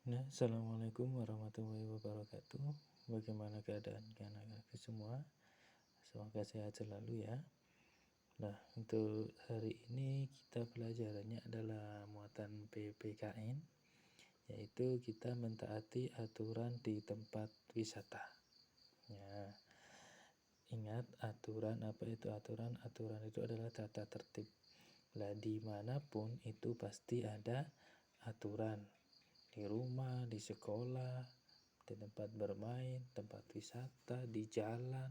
Assalamualaikum warahmatullahi wabarakatuh. Bagaimana keadaan anak-anak semua? Semoga sehat selalu ya. Nah, untuk hari ini kita pelajarannya adalah muatan PPKN, yaitu kita mentaati aturan di tempat wisata. Ya, ingat aturan, apa itu aturan? Aturan itu adalah tata tertib. Lah dimanapun itu pasti ada aturan. Di rumah, di sekolah, di tempat bermain, tempat wisata, di jalan,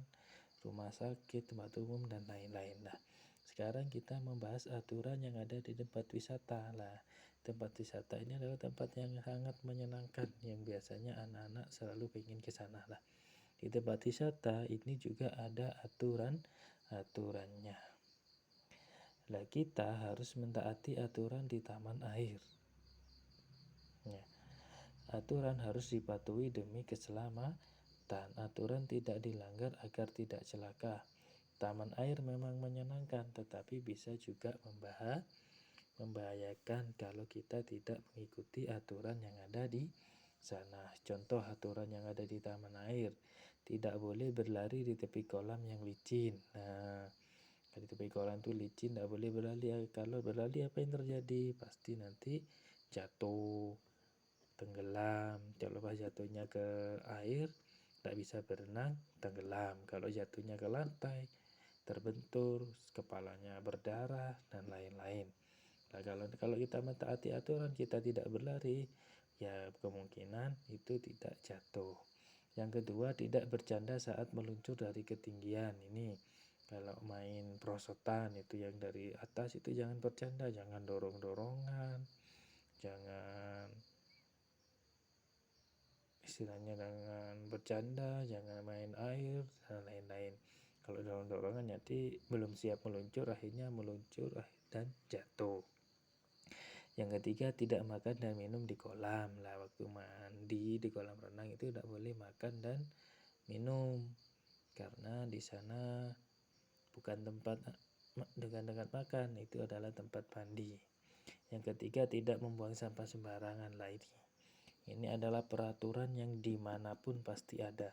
rumah sakit, tempat umum, dan lain-lain. Nah, sekarang kita membahas aturan yang ada di tempat wisata. Lah, tempat wisata ini adalah tempat yang sangat menyenangkan, yang biasanya anak-anak selalu ingin ke sana. Lah, di tempat wisata ini juga ada aturannya. Lah, kita harus mentaati aturan di taman air. Ya. Aturan harus dipatuhi demi keselamatan. Aturan tidak dilanggar agar tidak celaka. Taman air memang menyenangkan, tetapi bisa juga membahayakan kalau kita tidak mengikuti aturan yang ada di sana. Contoh aturan yang ada di taman air: tidak boleh berlari di tepi kolam yang licin. Nah, di tepi kolam itu licin, tidak boleh berlari. Kalau berlari apa yang terjadi? Pasti nanti jatuh, tenggelam. Kalau pas jatuhnya ke air, tidak bisa berenang, tenggelam. Kalau jatuhnya ke lantai, terbentur, kepalanya berdarah, dan lain-lain. Nah, kalau kita mentaati aturan, kita tidak berlari, ya kemungkinan itu tidak jatuh. Yang kedua, tidak bercanda saat meluncur dari ketinggian. Ini kalau main perosotan itu yang dari atas itu jangan bercanda, jangan dorong-dorongan, jangan istilahnya jangan bercanda, jangan main air, dan lain-lain. Kalau dorong-dorongan nanti belum siap meluncur, akhirnya meluncur dan jatuh. Yang ketiga, tidak makan dan minum di kolam. Lah, waktu mandi di kolam renang itu tidak boleh makan dan minum, karena di sana bukan tempat makan, itu adalah tempat mandi. Yang ketiga, tidak membuang sampah sembarangan. Lah, ini adalah peraturan yang dimanapun pasti ada.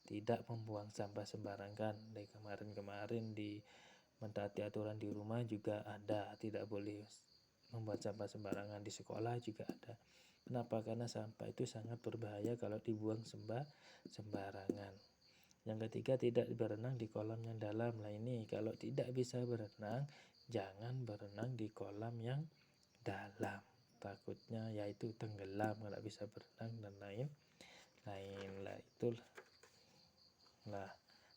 Tidak membuang sampah sembarangan. Dari kemarin di mentaati aturan di rumah juga ada. Tidak boleh membuang sampah sembarangan. Di sekolah juga ada. Kenapa? Karena sampah itu sangat berbahaya kalau dibuang sembarangan. Yang ketiga, tidak berenang di kolam yang dalam. Nah, ini kalau tidak bisa berenang, jangan berenang di kolam yang dalam. Takutnya yaitu tenggelam, nggak bisa berenang dan lain-lain. Lah, itulah. Nah,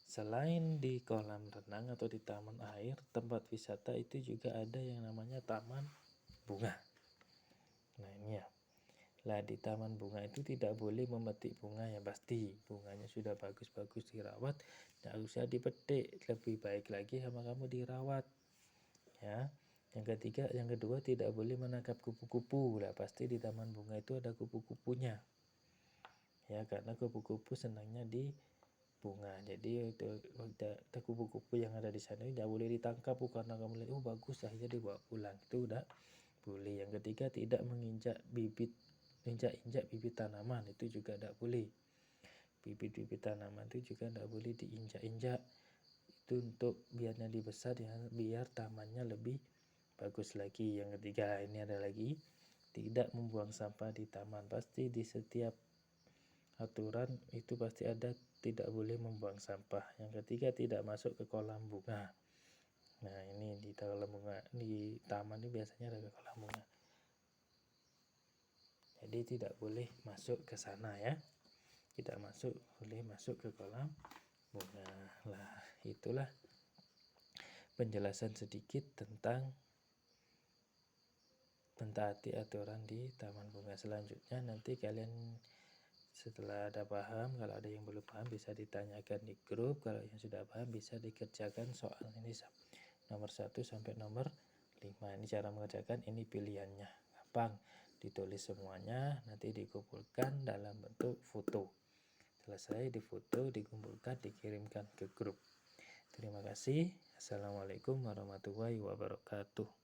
selain di kolam renang atau di taman air, tempat wisata itu juga ada yang namanya taman bunga. Nah, ini ya. Lah, di taman bunga itu tidak boleh memetik bunga, ya pasti. Bunganya sudah bagus-bagus dirawat, tidak usah dipetik. Lebih baik lagi sama kamu dirawat. Ya. Yang kedua, tidak boleh menangkap kupu-kupu. Lah, pasti di taman bunga itu ada kupu-kupunya. Ya, karena kupu-kupu senangnya di bunga. Jadi itu kupu-kupu yang ada di sana tidak boleh ditangkap, karena kamu lihat bagus, akhirnya dibawa pulang. Itu udah boleh. Yang ketiga, tidak menginjak injak bibit tanaman, itu juga tidak boleh. Bibit-bibit tanaman itu juga tidak boleh diinjak-injak. Itu untuk biar jadi besar, ya, biar tamannya lebih bagus lagi. Yang ketiga, ini ada lagi, tidak membuang sampah di taman. Pasti di setiap aturan itu pasti ada tidak boleh membuang sampah. Yang ketiga, tidak masuk ke kolam bunga. Nah, ini di kolam bunga, di taman ini biasanya ada kolam bunga. Jadi tidak boleh masuk ke sana ya. Tidak boleh masuk ke kolam bunga. Lah, itulah penjelasan sedikit tentang mentaati aturan di taman bunga. Selanjutnya nanti kalian setelah ada paham, kalau ada yang belum paham bisa ditanyakan di grup. Kalau yang sudah paham bisa dikerjakan soal ini nomor 1 sampai nomor 5. Ini cara mengerjakan, ini pilihannya. Gampang, ditulis semuanya, nanti dikumpulkan dalam bentuk foto. Selesai difoto, dikumpulkan, dikirimkan ke grup. Terima kasih. Assalamualaikum warahmatullahi wabarakatuh.